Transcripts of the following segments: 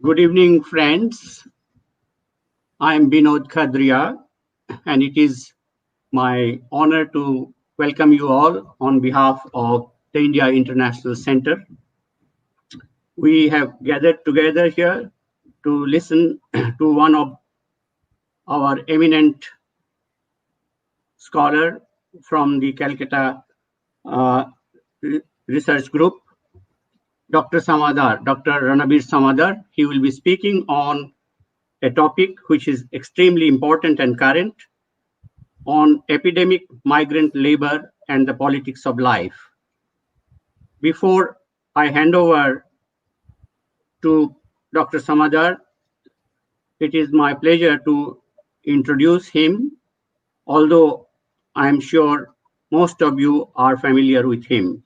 Good evening, friends. I am Binod Khadria, and it is my honor to welcome you all on behalf of the India International Center. We have gathered together here to listen to one of our eminent scholar from the Calcutta research group, Dr. Samaddar, Dr. Ranabir Samaddar. He will be speaking on a topic which is extremely important and current on epidemic migrant labor and the politics of life. Before I hand over to Dr. Samaddar, it is my pleasure to introduce him, although I am sure most of you are familiar with him.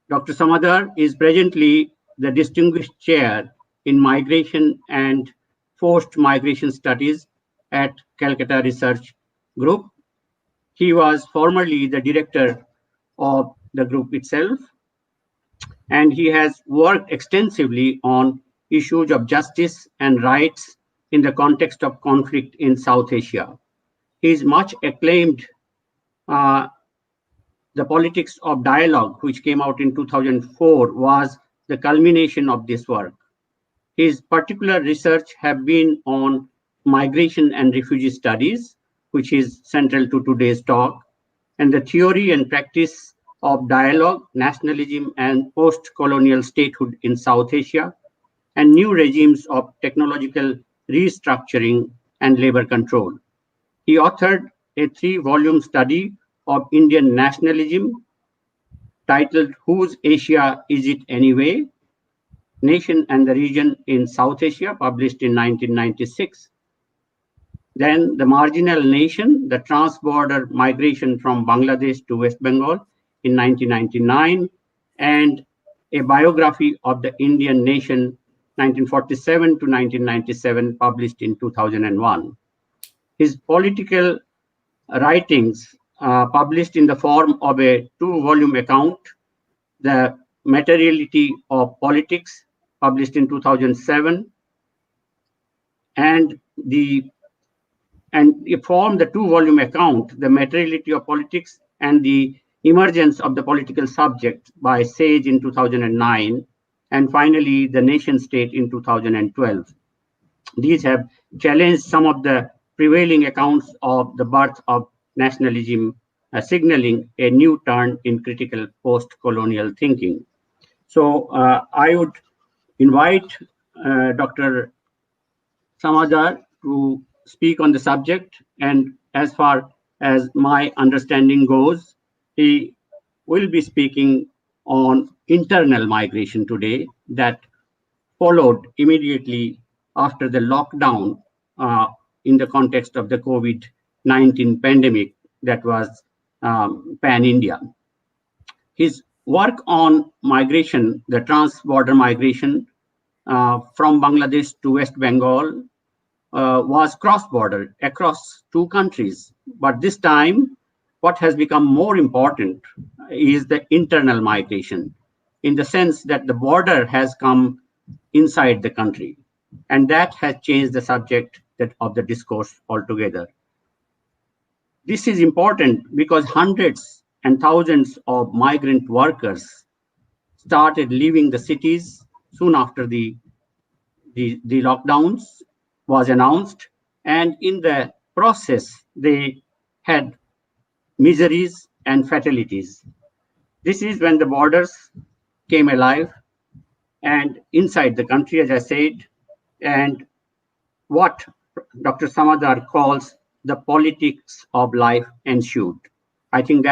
Dr. Samaddar is presently the Distinguished Chair in Migration and Forced Migration Studies at Calcutta Research Group. He was formerly the director of the group itself, and he has worked extensively on issues of justice and rights in the context of conflict in South Asia. His much acclaimed The Politics of Dialogue, which came out in 2004, was the culmination of this work. His particular research have been on migration and refugee studies, which is central to today's talk, and the theory and practice of dialogue, nationalism, and post-colonial statehood in South Asia, and new regimes of technological restructuring and labor control. He authored a 3-volume study of Indian nationalism titled Whose Asia Is It Anyway? Nation and the Region in South Asia, published in 1996. Then The Marginal Nation, the Trans-Border Migration from Bangladesh to West Bengal in 1999, and a biography of the Indian nation 1947 to 1997, published in 2001. His political writings published in the form of a 2-volume account, The Materiality of Politics, published in 2007, and it formed the 2-volume account, The Materiality of Politics and the Emergence of the Political Subject, by Sage in 2009, and finally The Nation State in 2012. These have challenged some of the prevailing accounts of the birth of nationalism, signaling a new turn in critical post-colonial thinking. So I would invite Dr. Samaddar to speak on the subject, and as far as my understanding goes, he will be speaking on internal migration today that followed immediately after the lockdown in the context of the COVID-19 pandemic that was pan-India. His work on migration, the trans-border migration from Bangladesh to West Bengal, was cross-border across 2 countries. But this time, what has become more important is the internal migration, in the sense that the border has come inside the country, and that has changed the subject of the discourse altogether. This is important because hundreds and thousands of migrant workers started leaving the cities soon after the lockdowns was announced, and in the process they had miseries and fatalities. This is when the borders came alive and inside the country, as I said, and what Dr. Samaddar calls the politics of life ensued. I think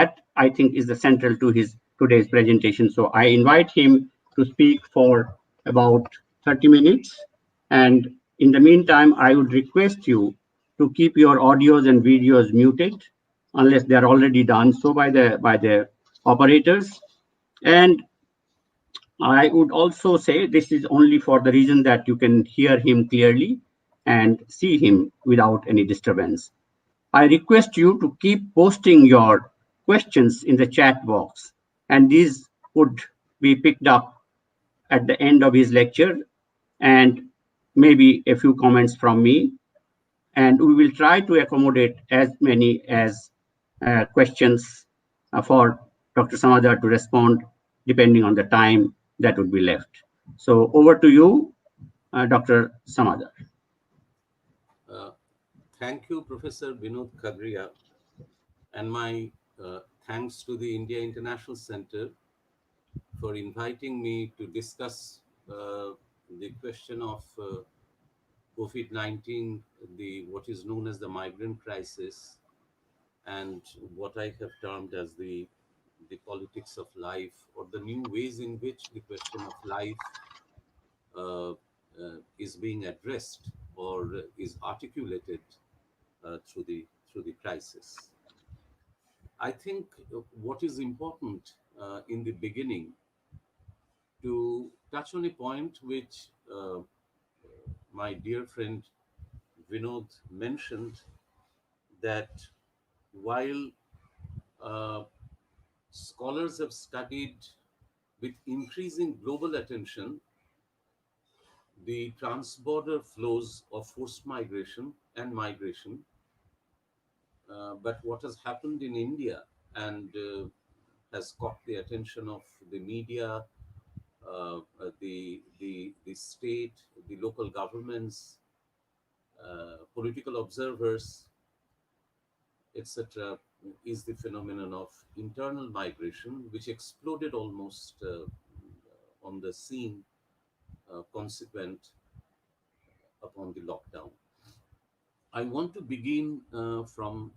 is the central to his today's presentation. So I invite him to speak for about 30 minutes. And in the meantime, I would request you to keep your audios and videos muted unless they're already done so by the operators. And I would also say this is only for the reason that you can hear him clearly and see him without any disturbance. I request you to keep posting your questions in the chat box, and these would be picked up at the end of his lecture and maybe a few comments from me. And we will try to accommodate as many as questions for Dr. Samaddar to respond, depending on the time that would be left. So over to you, Dr. Samaddar. Uh, Thank you, Professor Binod Khadria, and my thanks to the India International Center for inviting me to discuss the question of COVID-19, the what is known as the migrant crisis, and what I have termed as the politics of life, or the new ways in which the question of life uh, is being addressed or is articulated through the crisis. I think what is important in the beginning to touch on a point which my dear friend Vinod mentioned, that while uh, scholars have studied with increasing global attention the transborder flows of forced migration and migration, but what has happened in India and has caught the attention of the media, the state, the local governments, political observers, etc., is the phenomenon of internal migration, which exploded almost on the scene consequent upon the lockdown. I want to begin from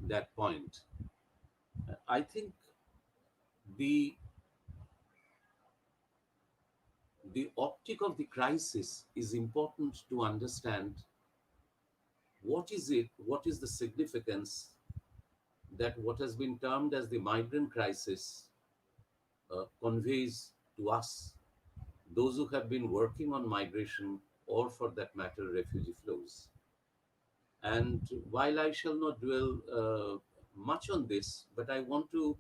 that point. I think the the optic of the crisis is important to understand what is the significance that what has been termed as the migrant crisis conveys to us, those who have been working on migration, or for that matter, refugee flows. And while I shall not dwell much on this, but I want to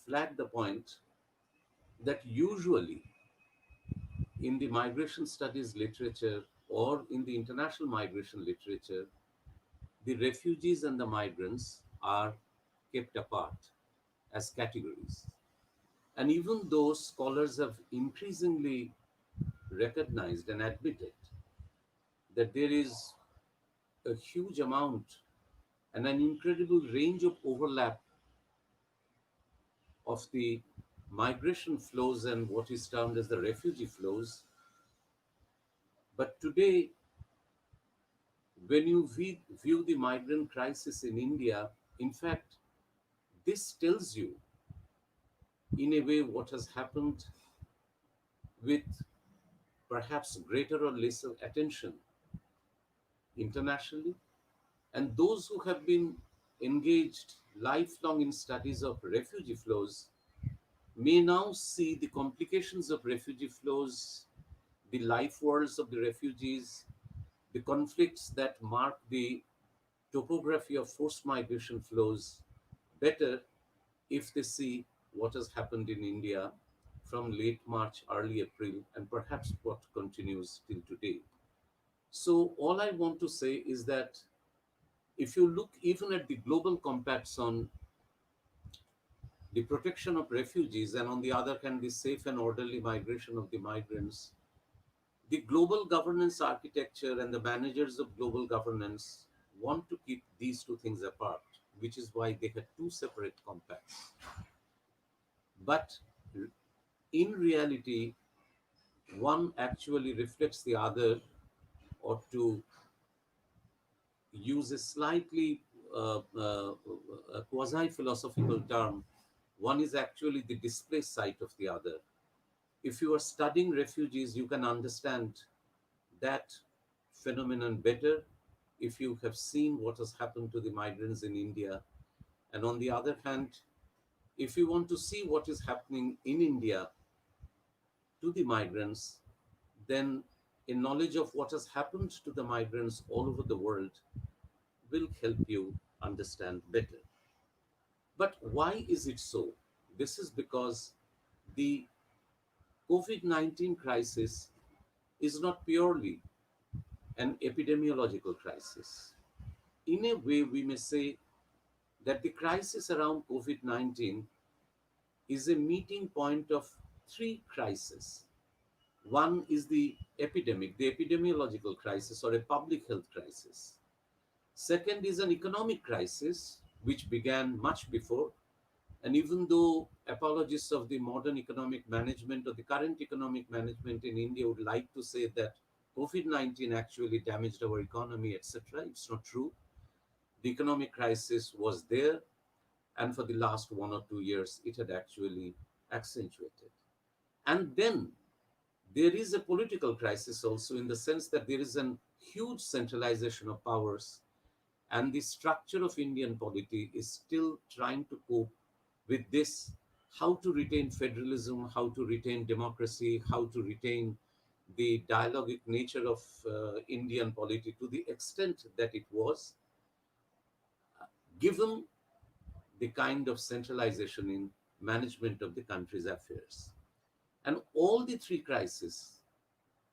flag the point that usually in the migration studies literature or in the international migration literature, the refugees and the migrants are kept apart as categories. And even though scholars have increasingly recognized and admitted that there is a huge amount and an incredible range of overlap of the migration flows and what is termed as the refugee flows, but today, when you view the migrant crisis in India, in fact, this tells you, in a way, what has happened with perhaps greater or lesser attention internationally. And those who have been engaged lifelong in studies of refugee flows may now see the complications of refugee flows, the life worlds of the refugees, the conflicts that mark the topography of forced migration flows better if they see what has happened in India from late March, early April, and perhaps what continues till today. So, all I want to say is that if you look even at the global compacts on the protection of refugees, and on the other hand, the safe and orderly migration of the migrants, the global governance architecture and the managers of global governance want to keep these two things apart, which is why they had two separate compacts. But in reality, one actually reflects the other, or to use a slightly a quasi-philosophical term, one is actually the displaced side of the other. If you are studying refugees, you can understand that phenomenon better if you have seen what has happened to the migrants in India. And on the other hand, if you want to see what is happening in India to the migrants, then a knowledge of what has happened to the migrants all over the world will help you understand better. But why is it so? This is because the COVID 19 crisis is not purely an epidemiological crisis. In a way, we may say that the crisis around COVID 19 is a meeting point of three crises. One is the epidemic, the epidemiological crisis or a public health crisis. Second is an economic crisis, which began much before. And even though apologists of the modern economic management or the current economic management in India would like to say that COVID 19 actually damaged our economy, etc., it's not true. The economic crisis was there, and for the last 1 or 2 years, it had actually accentuated. And then there is a political crisis also, in the sense that there is a huge centralization of powers, and the structure of Indian polity is still trying to cope with this, how to retain federalism, how to retain democracy, how to retain the dialogic nature of Indian polity to the extent that it was, given the kind of centralization in management of the country's affairs. And all the three crises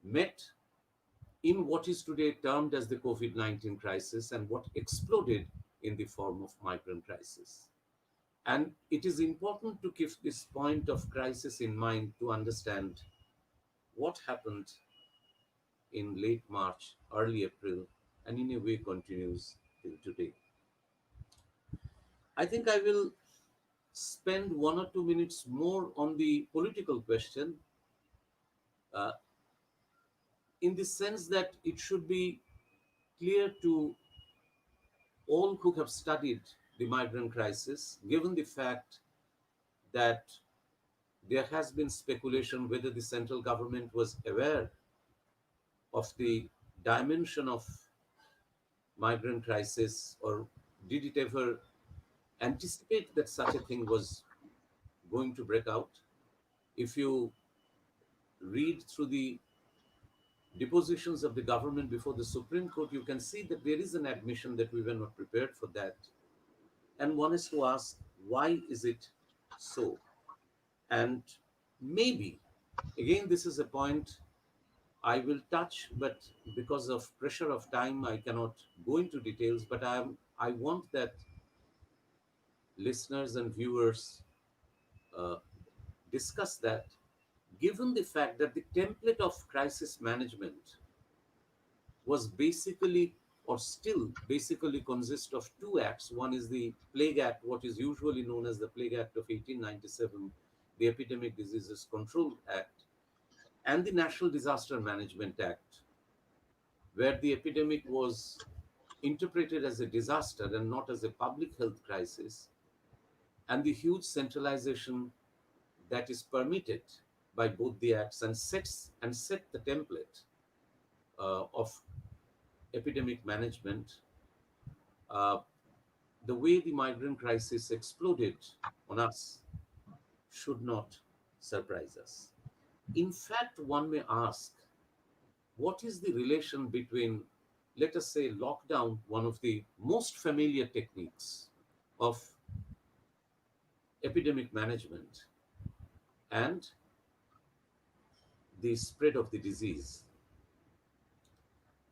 met in what is today termed as the COVID 19 crisis and what exploded in the form of migrant crisis. And it is important to keep this point of crisis in mind to understand what happened in late March, early April, and in a way continues till today. I think I will spend 1 or 2 minutes more on the political question, uh, in the sense that it should be clear to all who have studied the migrant crisis, given the fact that there has been speculation whether the central government was aware of the dimension of migrant crisis, or did it ever anticipate that such a thing was going to break out. If you read through the depositions of the government before the Supreme Court, you can see that there is an admission that we were not prepared for that. And one is to ask, why is it so? And maybe, again, this is a point I will touch, but because of pressure of time, I cannot go into details. But I want that listeners and viewers uh, discuss that, given the fact that the template of crisis management was basically, or still basically, consists of two acts. One is the Plague Act, what is usually known as the Plague Act of 1897, the Epidemic Diseases Control Act, and the National Disaster Management Act, where the epidemic was interpreted as a disaster and not as a public health crisis, and the huge centralization that is permitted by both the acts and set the template of epidemic management. uh, the way the migrant crisis exploded on us should not surprise us. In fact, one may ask, what is the relation between, let us say, lockdown, one of the most familiar techniques of epidemic management, and the spread of the disease?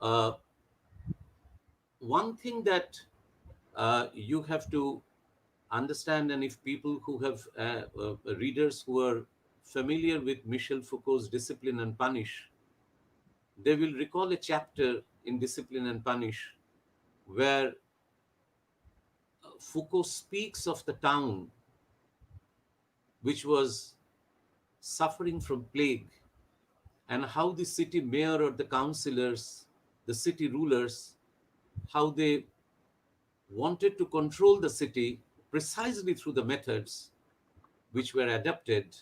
Uh, One thing that you have to understand, and if people who have readers who are familiar with Michel Foucault's Discipline and Punish, they will recall a chapter in Discipline and Punish where Foucault speaks of the town which was suffering from plague, and how the city mayor or the councillors, the city rulers, how they wanted to control the city precisely through the methods which were adapted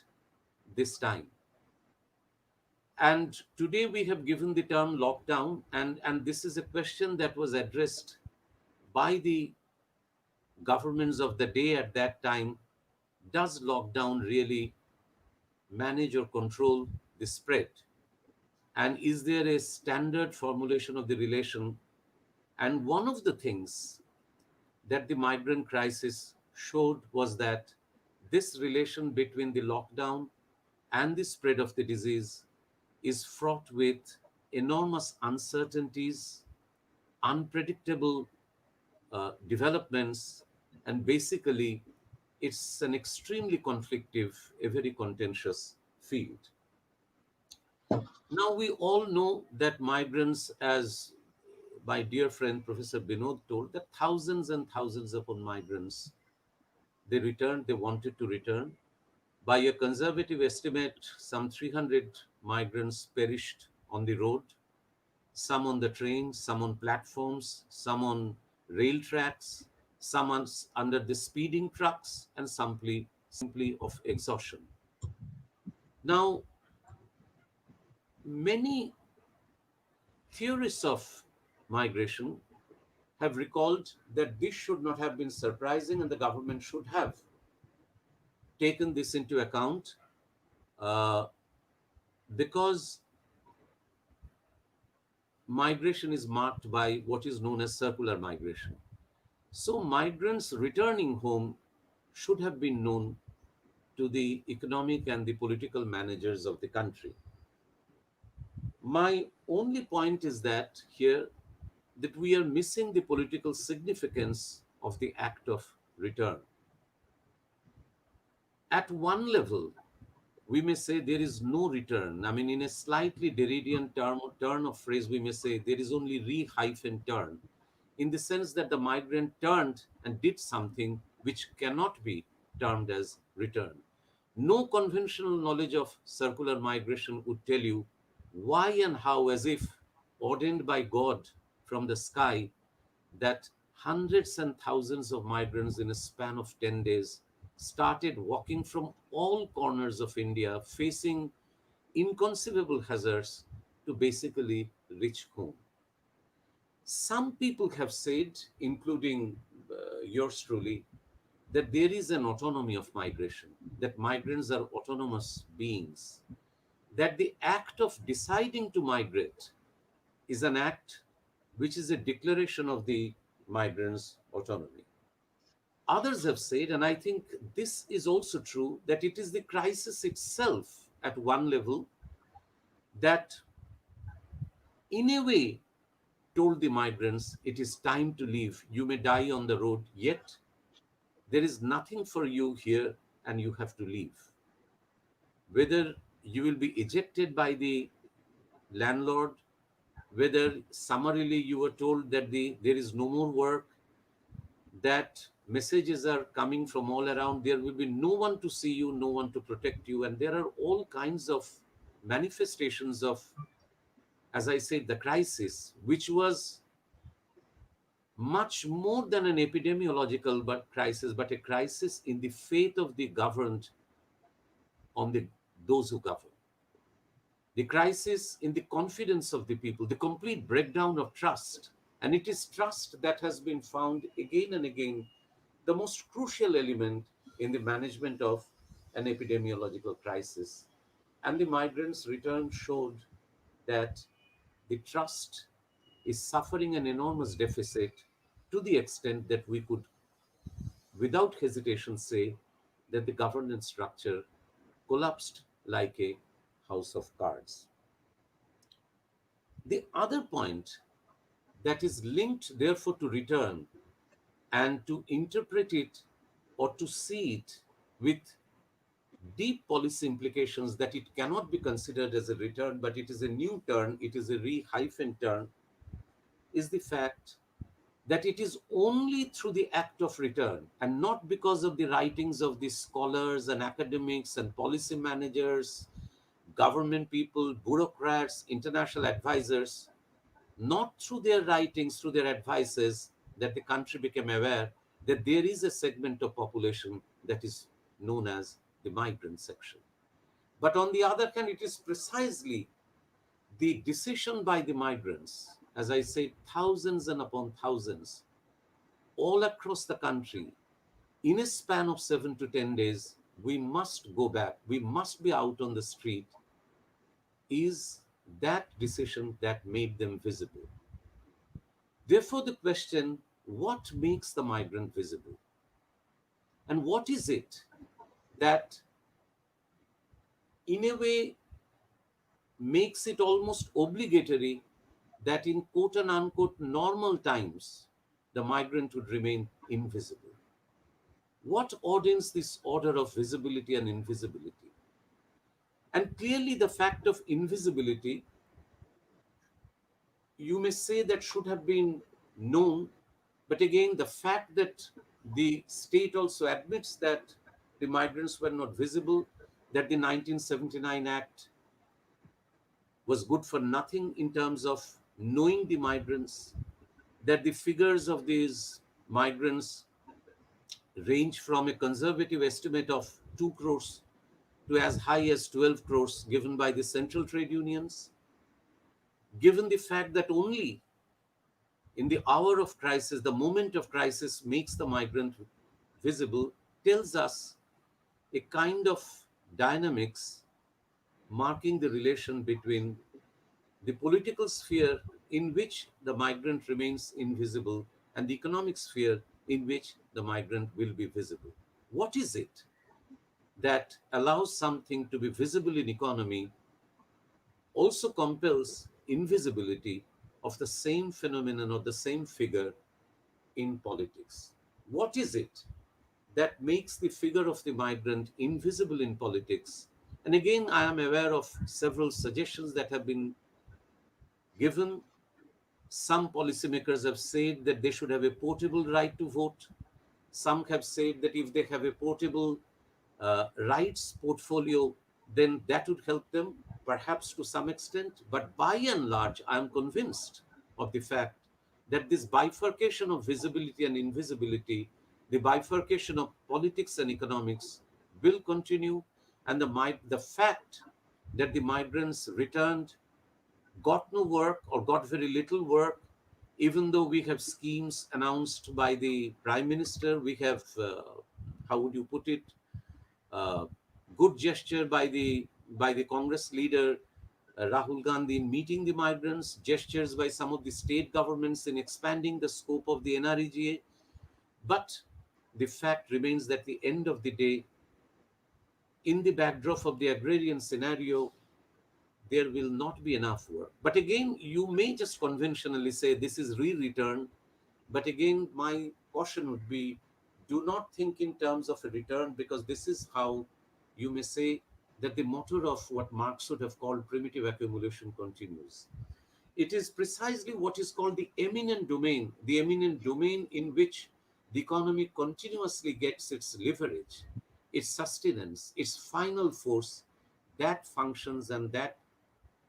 this time. And today we have given the term lockdown, and this is a question that was addressed by the governments of the day at that time. Does lockdown really manage or control the spread? And is there a standard formulation of the relation? And one of the things that the migrant crisis showed was that this relation between the lockdown and the spread of the disease is fraught with enormous uncertainties, unpredictable developments, and basically it's an extremely conflictive, a very contentious field. Now, we all know that migrants, as my dear friend Professor Binod told, that thousands and thousands upon migrants, they returned, they wanted to return. By a conservative estimate, some 300 migrants perished on the road, some on the train, some on platforms, some on rail tracks, some under the speeding trucks, and simply of exhaustion. Now, many theorists of migration have recalled that this should not have been surprising and the government should have taken this into account, uh, because migration is marked by what is known as circular migration. So, migrants returning home should have been known to the economic and the political managers of the country. My only point is that here, that we are missing the political significance of the act of return. At one level, we may say there is no return. I mean, in a slightly Derridean turn of phrase, we may say there is only re-turn, in the sense that the migrant turned and did something which cannot be termed as return. No conventional knowledge of circular migration would tell you why and how, as if ordained by God from the sky, that hundreds and thousands of migrants in a span of 10 days started walking from all corners of India, facing inconceivable hazards to basically reach home. Some people have said, including yours truly, that there is an autonomy of migration, that migrants are autonomous beings, that the act of deciding to migrate is an act which is a declaration of the migrants' autonomy. Others have said, and I think this is also true, that it is the crisis itself at one level that, in a way, told the migrants, it is time to leave. You may die on the road, yet there is nothing for you here and you have to leave. Whether you will be ejected by the landlord, whether summarily you were told that there is no more work, that messages are coming from all around, there will be no one to see you, no one to protect you, and there are all kinds of manifestations of, as I said, the crisis, which was much more than an epidemiological crisis, but a crisis in the faith of the governed on those who govern. The crisis in the confidence of the people, the complete breakdown of trust. And it is trust that has been found again and again the most crucial element in the management of an epidemiological crisis. And the migrants' return showed that the trust is suffering an enormous deficit, to the extent that we could, without hesitation, say that the governance structure collapsed like a house of cards. The other point that is linked, therefore, to return, and to interpret it or to see it with deep policy implications, that it cannot be considered as a return, but it is a new turn, it is a re-turn, is the fact that it is only through the act of return, and not because of the writings of the scholars and academics and policy managers, government people, bureaucrats, international advisors, not through their writings, through their advices, that the country became aware that there is a segment of population that is known as the migrant section. But on the other hand, it is precisely the decision by the migrants, as I say, thousands and upon thousands, all across the country, in a span of 7 to 10 days, we must go back, we must be out on the street, is that decision that made them visible. Therefore, the question, what makes the migrant visible? And what is it that, in a way, makes it almost obligatory that in quote and unquote normal times, the migrant would remain invisible. What ordains this order of visibility and invisibility? And clearly, the fact of invisibility, you may say that should have been known, but again, the fact that the state also admits that the migrants were not visible, that the 1979 Act was good for nothing in terms of knowing the migrants, that the figures of these migrants range from a conservative estimate of 2 crores to as high as 12 crores given by the central trade unions, given the fact that only in the hour of crisis, the moment of crisis makes the migrant visible, tells us a kind of dynamics marking the relation between the political sphere in which the migrant remains invisible and the economic sphere in which the migrant will be visible. What is it that allows something to be visible in economy also compels invisibility of the same phenomenon or the same figure in politics? What is it that makes the figure of the migrant invisible in politics? And again, I am aware of several suggestions that have been given. Some policymakers have said that they should have a portable right to vote. Some have said that if they have a portable rights portfolio, then that would help them, perhaps to some extent. But by and large, I am convinced of the fact that this bifurcation of visibility and invisibility, the bifurcation of politics and economics, will continue. And the fact that the migrants returned, got no work or got very little work, even though we have schemes announced by the Prime Minister, we have, how would you put it, uh, good gesture by the Congress leader Rahul Gandhi in meeting the migrants, gestures by some of the state governments in expanding the scope of the NREGA. But the fact remains that at the end of the day, in the backdrop of the agrarian scenario, there will not be enough work. But again, you may just conventionally say this is re-return. But again, my caution would be, do not think in terms of a return, because this is how you may say that the motor of what Marx would have called primitive accumulation continues. It is precisely what is called the eminent domain in which the economy continuously gets its leverage, its sustenance, its final force, that functions and that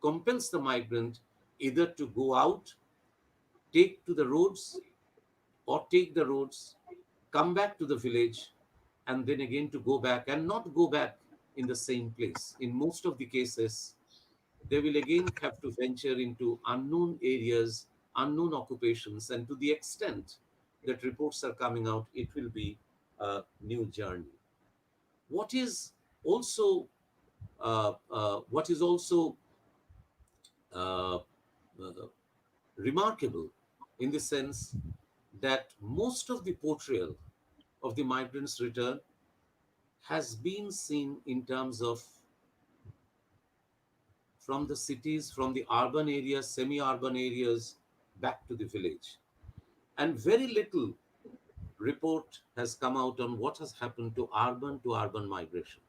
compels the migrant either to go out, take to the roads, or take the roads, come back to the village, and then again to go back and not go back in the same place. In most of the cases, they will again have to venture into unknown areas, unknown occupations, and to the extent that reports are coming out, it will be a new journey. What is also what is also uh, uh, remarkable in the sense that most of the portrayal of the migrants' return has been seen in terms of from the cities, from the urban areas, semi urban areas, back to the village. And very little report has come out on what has happened to urban migration.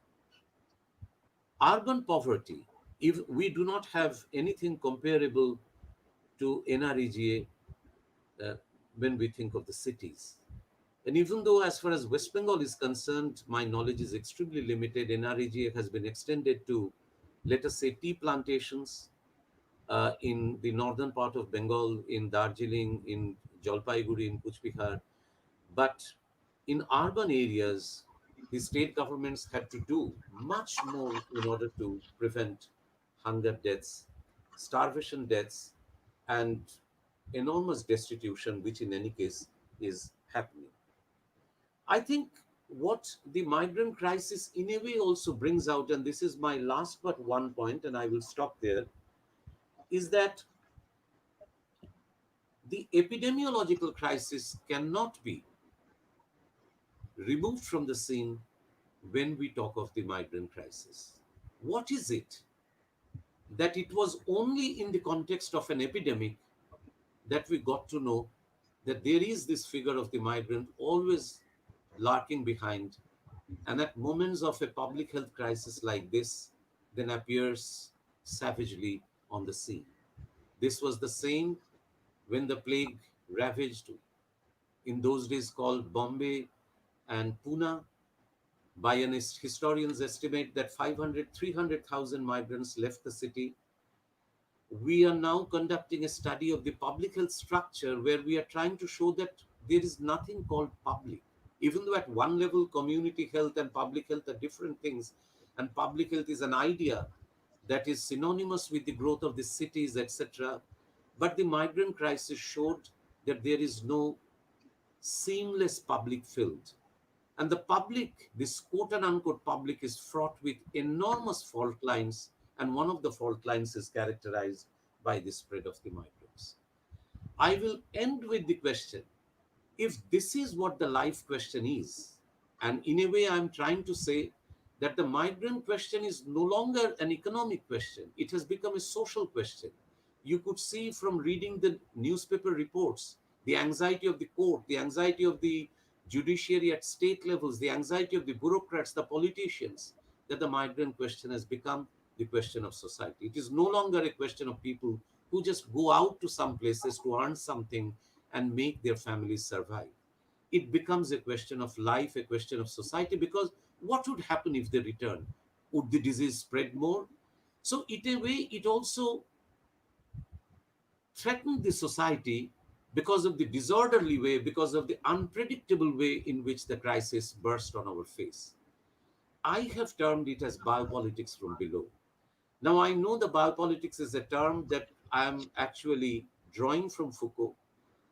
Urban poverty, if we do not have anything comparable to NREGA when we think of the cities. And even though, as far as West Bengal is concerned, my knowledge is extremely limited, NREGA has been extended to, let us say, tea plantations in the northern part of Bengal, in Darjeeling, in Jalpaiguri, in Kuch Bihar. But in urban areas, the state governments had to do much more in order to prevent hunger deaths, starvation deaths, and enormous destitution, which in any case is happening. I think what the migrant crisis in a way also brings out, and this is my last but one point, and I will stop there, is that the epidemiological crisis cannot be removed from the scene when we talk of the migrant crisis. What is it that it was only in the context of an epidemic that we got to know that there is this figure of the migrant always lurking behind, and at moments of a public health crisis like this, then appears savagely on the scene. This was the same when the plague ravaged in those days called Bombay and Pune. By an historians estimate that 300,000 migrants left the city. We are now conducting a study of the public health structure where we are trying to show that there is nothing called public. Even though at one level, community health and public health are different things, and public health is an idea that is synonymous with the growth of the cities, etc. But the migrant crisis showed that there is no seamless public field. And the public, this quote and unquote public, is fraught with enormous fault lines. And one of the fault lines is characterized by the spread of the migrants. I will end with the question, if this is what the life question is, and in a way I'm trying to say that the migrant question is no longer an economic question, it has become a social question. You could see from reading the newspaper reports, the anxiety of the court, the anxiety of the judiciary at state levels, the anxiety of the bureaucrats, the politicians, that the migrant question has become the question of society. It is no longer a question of people who just go out to some places to earn something and make their families survive. It becomes a question of life, a question of society, because what would happen if they return? Would the disease spread more? So, in a way, it also threatened the society because of the disorderly way, because of the unpredictable way in which the crisis burst on our face. I have termed it as biopolitics from below. Now, I know the biopolitics is a term that I am actually drawing from Foucault,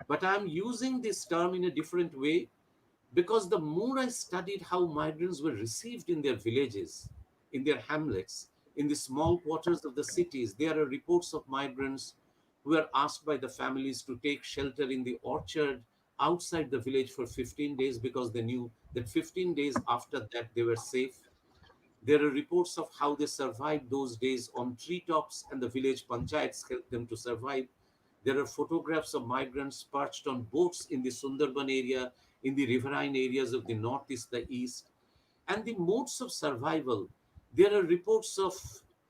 but I'm using this term in a different way because the more I studied how migrants were received in their villages, in their hamlets, in the small quarters of the cities, there are reports of migrants who were asked by the families to take shelter in the orchard outside the village for 15 days because they knew that 15 days after that they were safe. There are reports of how they survived those days on treetops, and the village panchayats helped them to survive. There are photographs of migrants perched on boats in the Sundarban area, in the riverine areas of the northeast, the east. And the modes of survival, there are reports of,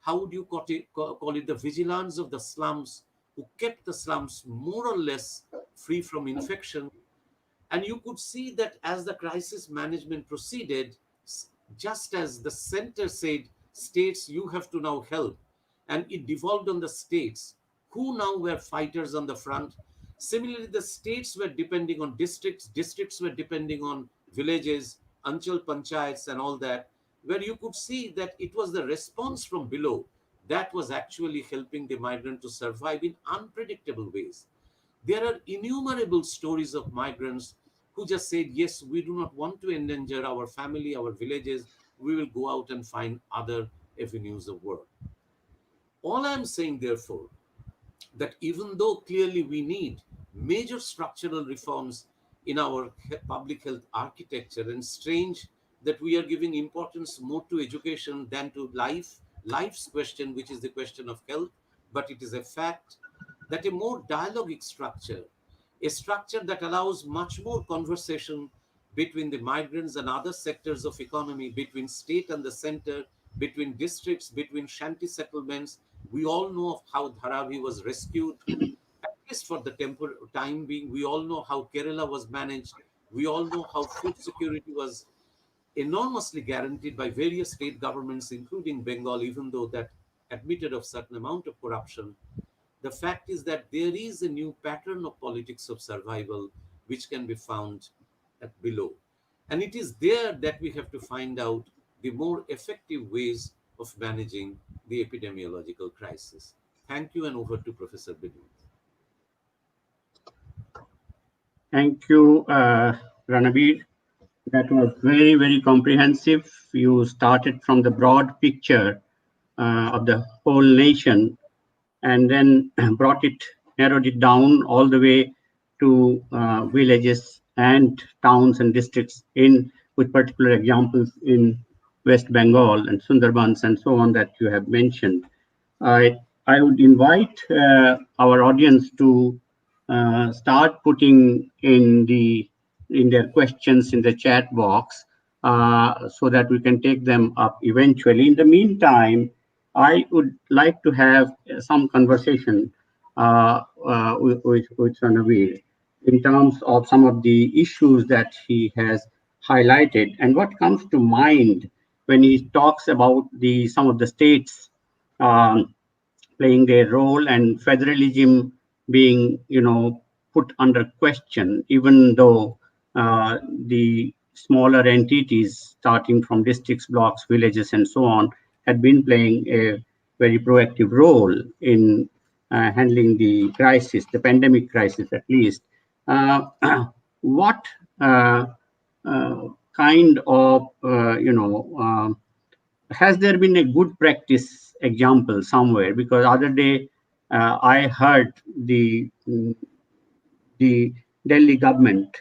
how would you call it, the vigilance of the slums, who kept the slums more or less free from infection. And you could see that as the crisis management proceeded, just as the center said, states, you have to now help, and it devolved on the states, who now were fighters on the front. Similarly, the states were depending on districts, districts were depending on villages, Anchal Panchayats, and all that, where you could see that it was the response from below that was actually helping the migrant to survive in unpredictable ways. There are innumerable stories of migrants who just said, yes, we do not want to endanger our family, our villages. We will go out and find other avenues of work. All I'm saying, therefore, that even though clearly we need major structural reforms in our public health architecture, and strange that we are giving importance more to education than to life's question, which is the question of health, but it is a fact that a more dialogic structure, a structure that allows much more conversation between the migrants and other sectors of economy, between state and the center, between districts, between shanty settlements. We all know of how Dharavi was rescued, at least for the time being. We all know how Kerala was managed. We all know how food security was enormously guaranteed by various state governments, including Bengal, even though that admitted of certain amount of corruption. The fact is that there is a new pattern of politics of survival which can be found at below. And it is there that we have to find out the more effective ways of managing the epidemiological crisis. Thank you, and over to Professor Binod. Thank you, Ranabir. That was very, very comprehensive. You started from the broad picture of the whole nation and then brought it, narrowed it down all the way to villages and towns and districts with particular examples in West Bengal and Sundarbans and so on that you have mentioned. I, I would invite our audience to start putting in their questions in the chat box so that we can take them up eventually. In the meantime, I would like to have some conversation with Ranabir in terms of some of the issues that he has highlighted. And what comes to mind when he talks about some of the states um, playing their role and federalism being, put under question, even though the smaller entities, starting from districts, blocks, villages, and so on, had been playing a very proactive role in handling the crisis, the pandemic crisis at least. Uh, what kind of, has there been a good practice example somewhere? Because other day I heard the Delhi government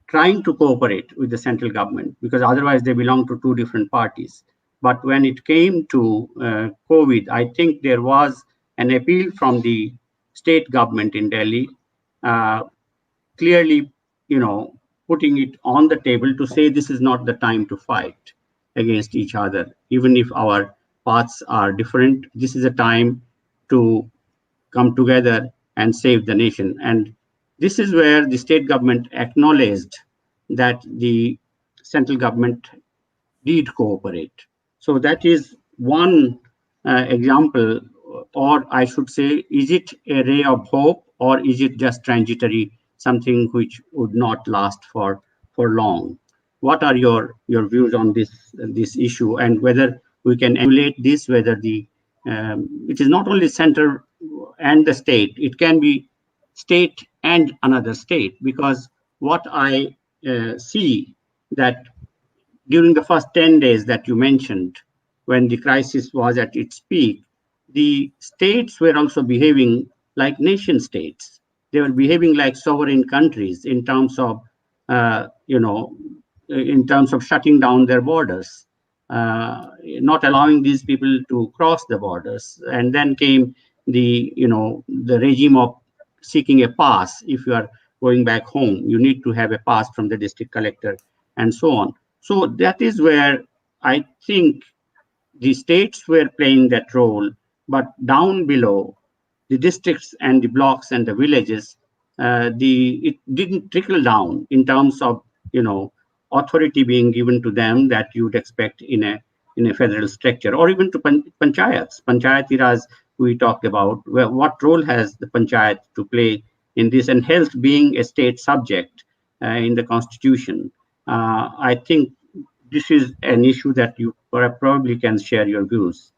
trying to cooperate with the central government because otherwise they belong to two different parties. But when it came to COVID, I think there was an appeal from the state government in Delhi, uh, clearly, putting it on the table to say this is not the time to fight against each other, even if our paths are different. This is a time to come together and save the nation. And this is where the state government acknowledged that the central government did cooperate. So that is one example, or I should say, is it a ray of hope, or is it just transitory, something which would not last for long? What are your views on this issue, and whether we can emulate this? Whether it is not only center and the state; it can be state and another state, because what I see that during the first 10 days that you mentioned, when the crisis was at its peak, the states were also behaving like nation states. They were behaving like sovereign countries in terms of shutting down their borders, not allowing these people to cross the borders. And then came the regime of seeking a pass. If you are going back home, you need to have a pass from the district collector, and so on. So that is where I think the states were playing that role, but down below, the districts and the blocks and the villages, it didn't trickle down in terms of authority being given to them that you would expect in a federal structure, or even to panchayats. Panchayati Raj we talked about. What role has the panchayat to play in this, and health being a state subject in the constitution? I think this is an issue that you probably can share your views.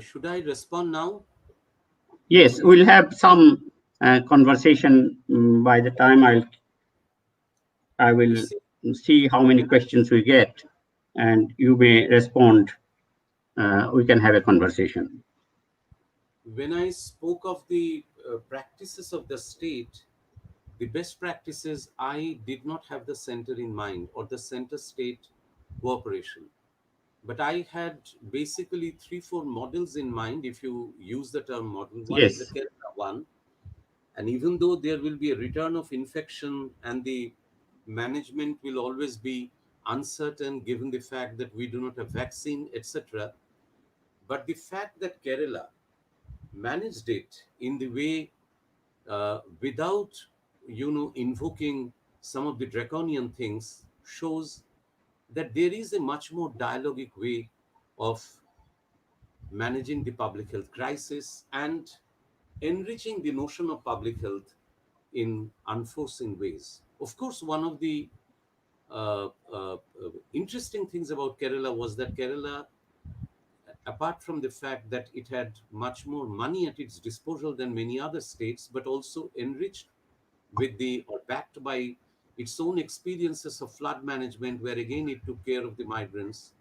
Should I respond now? Yes, we'll have some conversation by the time I You will see, see how many when I questions we get, and you may respond. We can have a conversation. when I spoke of the practices of the state, the best practices, I did not have the center in mind or the center state cooperation. But I had basically three, four models in mind, if you use the term model. One is the Yes, Kerala one. And even though there will be a return of infection and the management will always be uncertain given the fact that we do not have vaccine, etc. But the fact that Kerala managed it in the way without invoking some of the draconian things shows that there is a much more dialogic way of managing the public health crisis and enriching the notion of public health in unforeseen ways. Of course, one of the interesting things about Kerala was that Kerala, apart from the fact that it had much more money at its disposal than many other states, but also enriched with the or backed by its own experiences of flood management, where again it took care of the migrants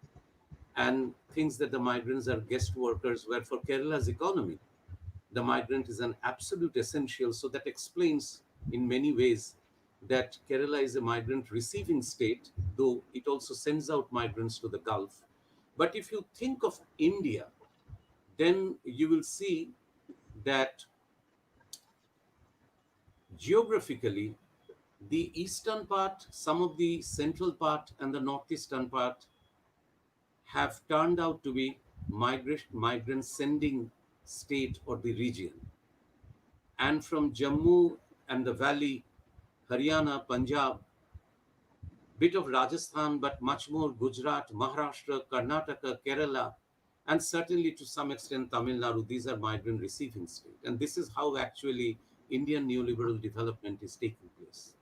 and things that the migrants are guest workers, where for Kerala's economy, the migrant is an absolute essential. So that explains in many ways that Kerala is a migrant receiving state, though it also sends out migrants to the Gulf. But if you think of India, then you will see that geographically, the eastern part, some of the central part, and the northeastern part have turned out to be migrant sending state or the region. And from Jammu and the valley, Haryana, Punjab, bit of Rajasthan, but much more Gujarat, Maharashtra, Karnataka, Kerala, and certainly to some extent Tamil Nadu. These are migrant receiving states. And this is how actually Indian neoliberal development is taking place.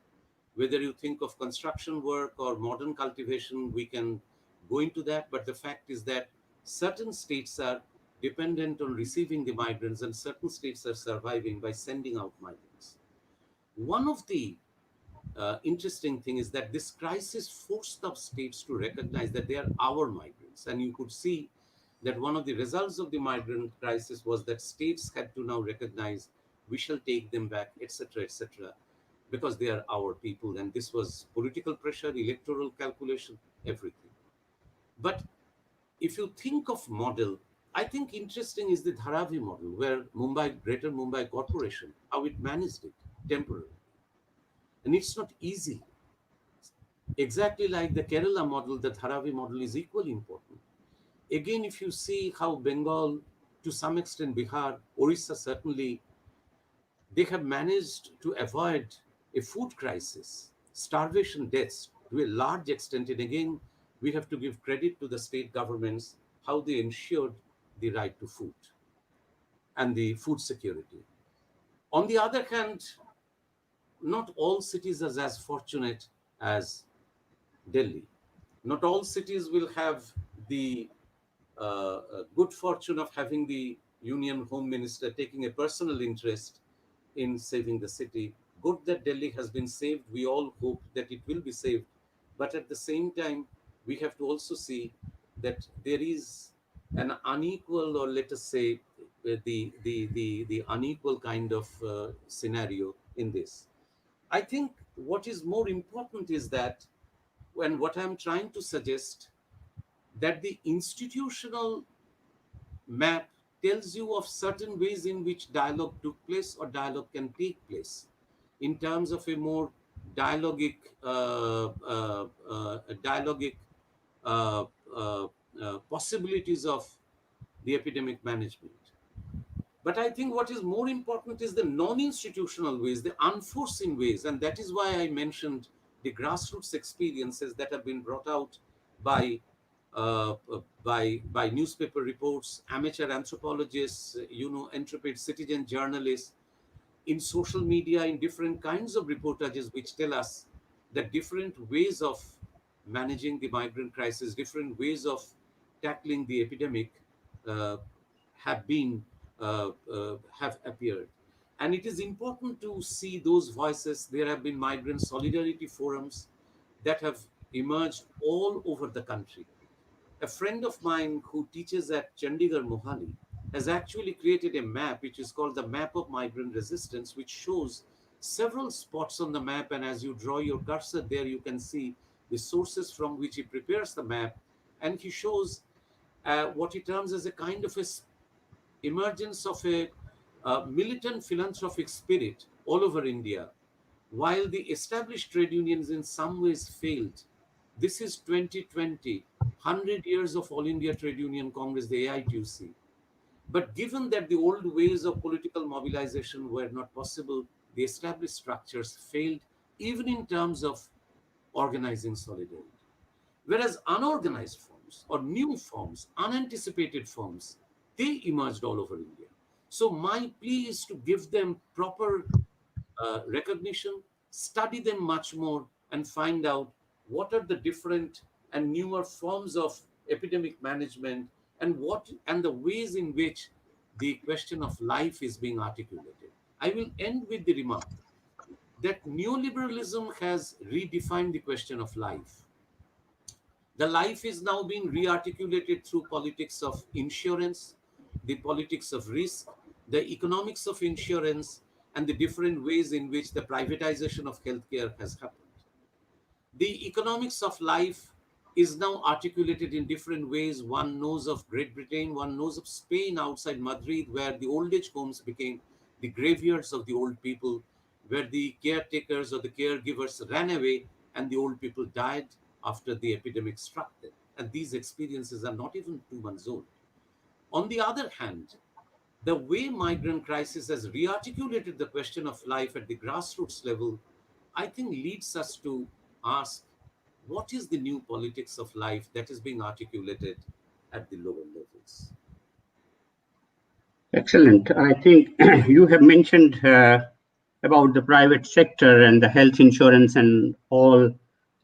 Whether you think of construction work or modern cultivation, we can go into that. But the fact is that certain states are dependent on receiving the migrants, and certain states are surviving by sending out migrants. One of the interesting thing is that this crisis forced the states to recognize that they are our migrants. And you could see that one of the results of the migrant crisis was that states had to now recognize we shall take them back, etc., because they are our people. And this was political pressure, electoral calculation, everything. But if you think of model, I think interesting is the Dharavi model, where Greater Mumbai Corporation, how it managed it temporarily. And it's not easy. Exactly like the Kerala model, the Dharavi model is equally important. Again, if you see how Bengal, to some extent Bihar, Orissa certainly, they have managed to avoid a food crisis, starvation deaths to a large extent. And again, we have to give credit to the state governments, how they ensured the right to food and the food security. On the other hand, not all cities are as fortunate as Delhi. Not all cities will have the good fortune of having the Union Home Minister taking a personal interest in saving the city. Good that Delhi has been saved. We all hope that it will be saved. But at the same time, we have to also see that there is an unequal, or let us say, the unequal kind of scenario in this. I think what is more important is that, when what I'm trying to suggest, that the institutional map tells you of certain ways in which dialogue took place or dialogue can take place in terms of a more dialogic, dialogic uh, uh, possibilities of the epidemic management. But I think what is more important is the non-institutional ways, the unforeseen ways. And that is why I mentioned the grassroots experiences that have been brought out by by newspaper reports, amateur anthropologists, intrepid citizen journalists, in social media, in different kinds of reportages, which tell us that different ways of managing the migrant crisis, different ways of tackling the epidemic uh, have been have appeared. And it is important to see those voices. There have been migrant solidarity forums that have emerged all over the country. A friend of mine who teaches at Chandigarh, Mohali, has actually created a map which is called the Map of Migrant Resistance, which shows several spots on the map. And as you draw your cursor there, you can see the sources from which he prepares the map. And he shows what he terms as a kind of a emergence of a militant philanthropic spirit all over India. While the established trade unions in some ways failed, this is 2020, 100 years of All India Trade Union Congress, the AITUC. But given that the old ways of political mobilization were not possible, the established structures failed, even in terms of organizing solidarity. Whereas unorganized forms or new forms, unanticipated forms, they emerged all over India. So my plea is to give them proper recognition, study them much more, and find out what are the different and newer forms of epidemic management, and the ways in which the question of life is being articulated. I will end with the remark that neoliberalism has redefined the question of life. The life is now being re-articulated through politics of insurance, the politics of risk, the economics of insurance, and the different ways in which the privatization of healthcare has happened. The economics of life is now articulated in different ways. One knows of Great Britain, one knows of Spain outside Madrid, where the old age homes became the graveyards of the old people, where the caretakers or the caregivers ran away and the old people died after the epidemic struck them. And these experiences are not even 2 months old. On the other hand, the way migrant crisis has rearticulated the question of life at the grassroots level, I think leads us to ask, what is the new politics of life that is being articulated at the lower levels? Excellent. I think you have mentioned about the private sector and the health insurance and all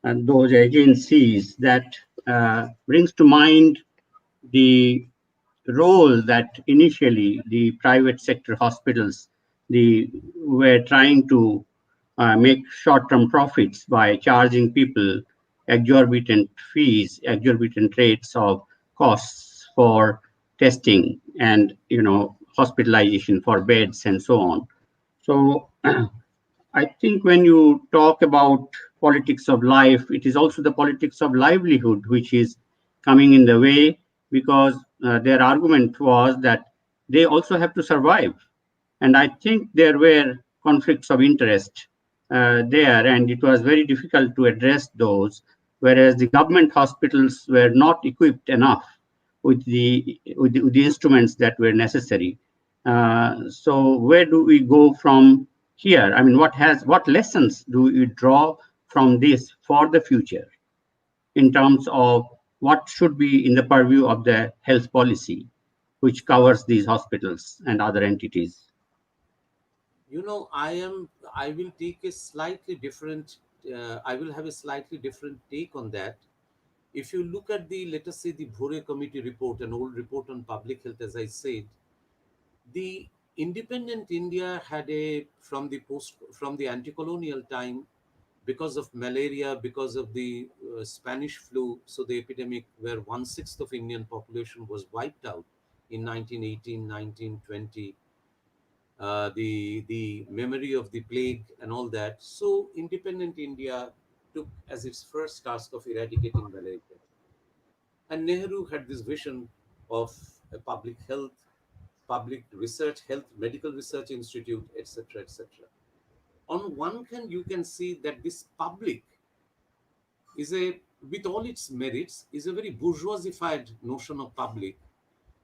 those agencies. That brings to mind the role that initially the private sector hospitals were trying to make short-term profits by charging people exorbitant fees, exorbitant rates of costs for testing and hospitalization for beds and so on. So I think when you talk about politics of life, it is also the politics of livelihood which is coming in the way, because their argument was that they also have to survive. And I think there were conflicts of interest there, and it was very difficult to address those, whereas the government hospitals were not equipped enough with the instruments that were necessary. So where do we go from here? I mean, what lessons do we draw from this for the future in terms of what should be in the purview of the health policy, which covers these hospitals and other entities? I will take a slightly different, I will have a slightly different take on that. If you look at let us say, the Bhore Committee report, an old report on public health, as I said, the independent India had from the anti-colonial time, because of malaria, because of the Spanish flu, so the epidemic where 1/6 of Indian population was wiped out in 1918, 1920, the memory of the plague and all that. So independent India took as its first task of eradicating malaria. And Nehru had this vision of a public health, public research, health, medical research institute, etc., etc. On one hand, you can see that this public is with all its merits, is a very bourgeoisified notion of public,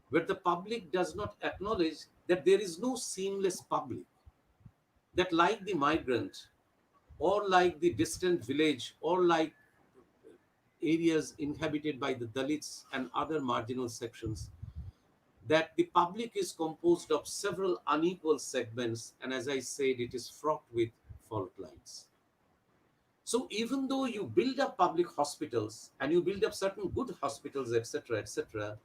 where the public does not acknowledge that there is no seamless public, that like the migrant, or like the distant village, or like areas inhabited by the Dalits and other marginal sections, that the public is composed of several unequal segments, and as I said, it is fraught with fault lines. So even though you build up public hospitals and you build up certain good hospitals, etc., etc.,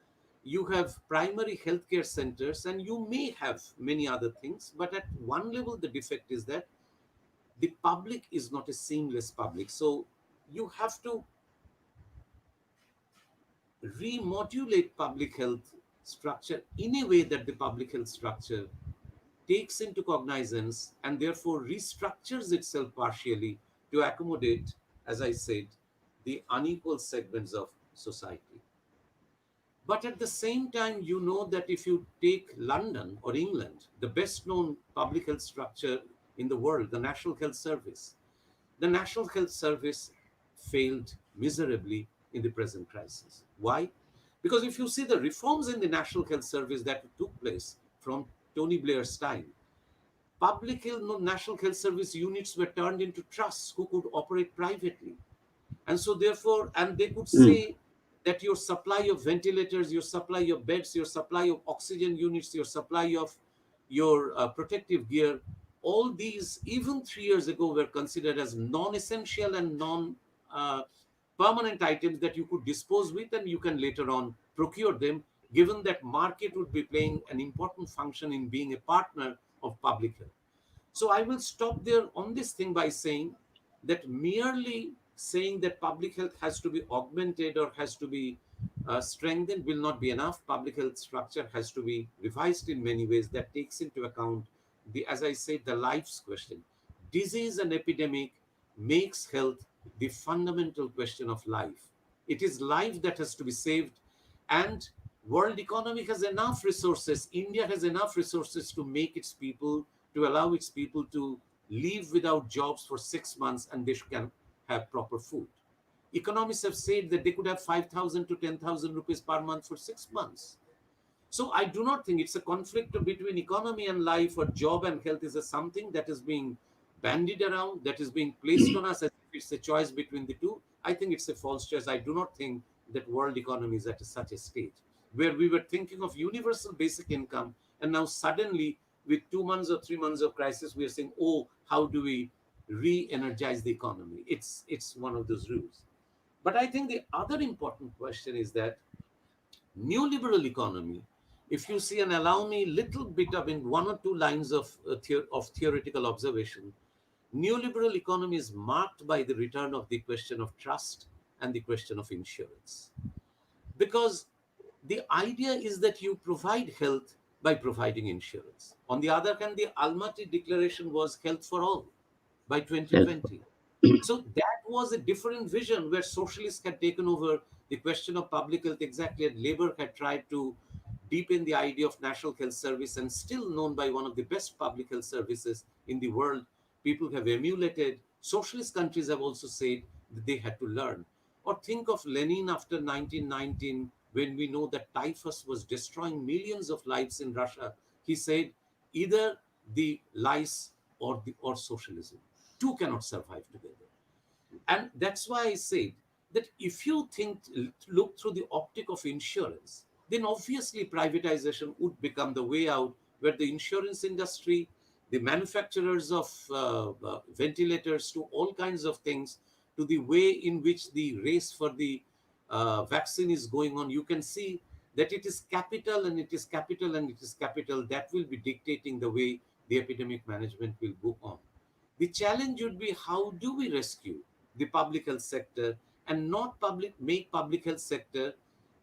you have primary healthcare centers and you may have many other things, but at one level, the defect is that the public is not a seamless public. So you have to remodulate public health structure in a way that the public health structure takes into cognizance and therefore restructures itself partially to accommodate, as I said, the unequal segments of society. But at the same time, you know that if you take London or England, the best known public health structure in the world, the National Health Service failed miserably in the present crisis. Why? Because if you see the reforms in the National Health Service that took place from Tony Blair's time, National Health Service units were turned into trusts who could operate privately. And so therefore, and they could Mm, say that your supply of ventilators, your supply of beds, your supply of oxygen units, your supply of your protective gear, all these, even 3 years ago, were considered as non-essential and non-permanent items that you could dispose with and you can later on procure them, given that market would be playing an important function in being a partner of public health. So I will stop there on this thing by saying that merely saying that public health has to be augmented or has to be strengthened will not be enough. Public health structure has to be revised in many ways that takes into account as I said, the life's question. Disease and epidemic makes health the fundamental question of life. It is life that has to be saved, and world economy has enough resources. India has enough resources to make its people, to allow its people to live without jobs for 6 months, and they can have proper food. Economists have said that they could have 5,000 to 10,000 rupees per month for 6 months. So I do not think it's a conflict between economy and life, or job and health is a something that is being bandied around, that is being placed on us as if it's a choice between the two. I think it's a false choice. I do not think that world economy is at such a stage where we were thinking of universal basic income, and now suddenly with 2 months or 3 months of crisis, we are saying, oh, how do we re-energize the economy? It's one of those rules. But I think the other important question is that neoliberal economy, if you see, and allow me little bit of in one or two lines of theoretical observation, neoliberal economy is marked by the return of the question of trust and the question of insurance. Because the idea is that you provide health by providing insurance. On the other hand, the Almaty Declaration was health for all by Yes. 2020. So that was a different vision where socialists had taken over the question of public health exactly, and Labour had tried to deepen the idea of National Health Service, and still known by one of the best public health services in the world. People have emulated. Socialist countries have also said that they had to learn. Or think of Lenin after 1919, when we know that typhus was destroying millions of lives in Russia. He said, either the lice or socialism. Two cannot survive together. And that's why I said that if you look through the optic of insurance, then obviously privatization would become the way out, where the insurance industry, the manufacturers of ventilators, to all kinds of things, to the way in which the race for the vaccine is going on, you can see that it is capital, and it is capital, and it is capital that will be dictating the way the epidemic management will go on. The challenge would be, how do we rescue the public health sector and not make public health sector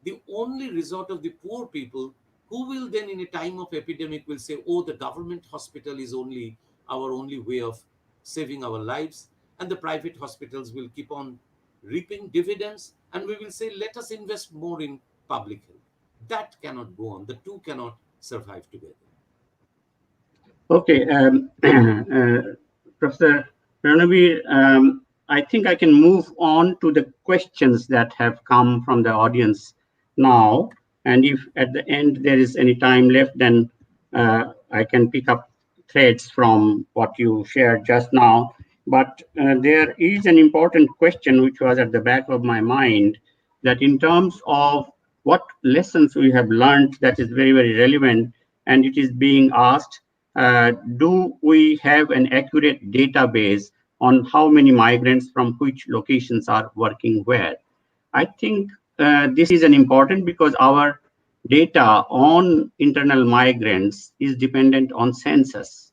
the only resort of the poor people, who will then in a time of epidemic will say, oh, the government hospital is only our only way of saving our lives, and the private hospitals will keep on reaping dividends, and we will say, let us invest more in public health. That cannot go on. The two cannot survive together. Okay, Professor Ranabir, I think I can move on to the questions that have come from the audience now. And if at the end there is any time left, then I can pick up threads from what you shared just now. But there is an important question which was at the back of my mind, that in terms of what lessons we have learned, that is very, very relevant, and it is being asked, do we have an accurate database on how many migrants from which locations are working where? I think this is an important, because our data on internal migrants is dependent on census,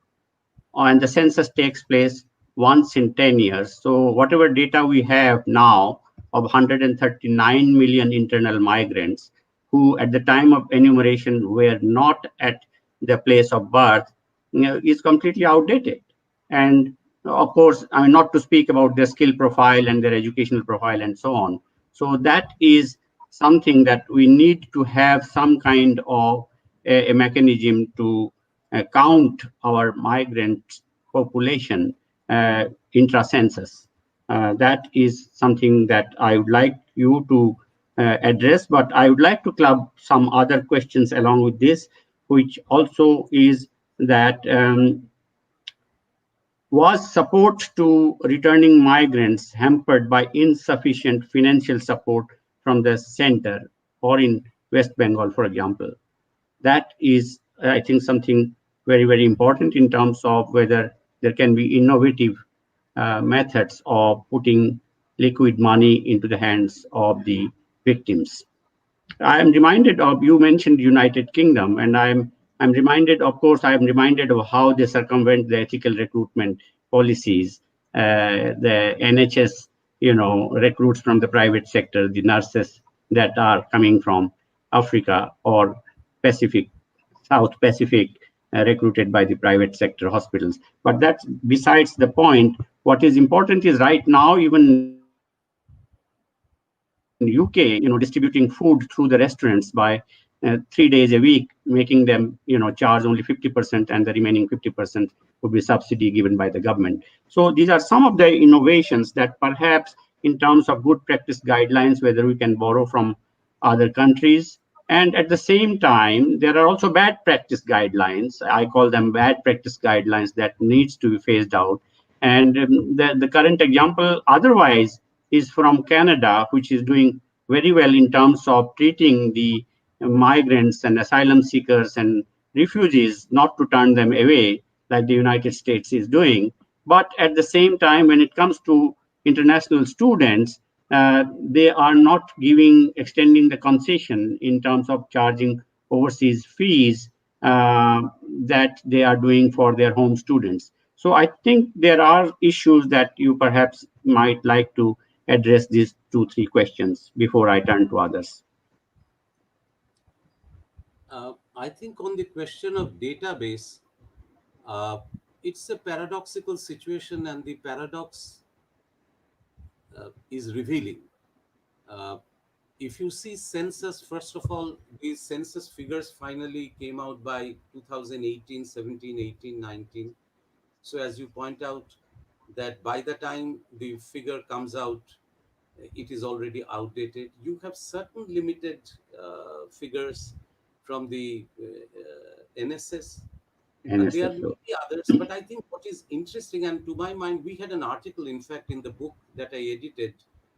and the census takes place once in 10 years. So whatever data we have now of 139 million internal migrants who at the time of enumeration were not at the place of birth, is completely outdated. And of course, I mean, not to speak about their skill profile and their educational profile and so on. So that is something that we need to have some kind of a mechanism to count our migrant population intra-census. That is something that I would like you to address, but I would like to club some other questions along with this, which also is that was support to returning migrants hampered by insufficient financial support from the center, or in West Bengal, for example? That is, I think, something very, very important in terms of whether there can be innovative methods of putting liquid money into the hands of the victims. I am reminded of, you mentioned United Kingdom, and I'm reminded, of course, I am reminded of how they circumvent the ethical recruitment policies. The NHS, recruits from the private sector, the nurses that are coming from Africa or Pacific, South Pacific, recruited by the private sector hospitals. But that's besides the point. What is important is right now, even UK, distributing food through the restaurants by 3 days a week, making them, charge only 50%, and the remaining 50% would be subsidy given by the government. So these are some of the innovations that perhaps, in terms of good practice guidelines, whether we can borrow from other countries. And at the same time, there are also bad practice guidelines. I call them bad practice guidelines that needs to be phased out. And the current example otherwise is from Canada, which is doing very well in terms of treating the migrants and asylum seekers and refugees, not to turn them away like the United States is doing. But at the same time, when it comes to international students, they are not extending the concession in terms of charging overseas fees that they are doing for their home students. So I think there are issues that you perhaps might like to address these 2, 3 questions before I turn to others. I think on the question of database, uh, it's a paradoxical situation, and the paradox is revealing. Uh, if you see census, first of all, these census figures finally came out by 2018, 17, 18, 19. So as you point out, that by the time the figure comes out, it is already outdated. You have certain limited figures from the NSS. There NSF. may be others, but I think what is interesting, and to my mind, we had an article, in fact, in the book that I edited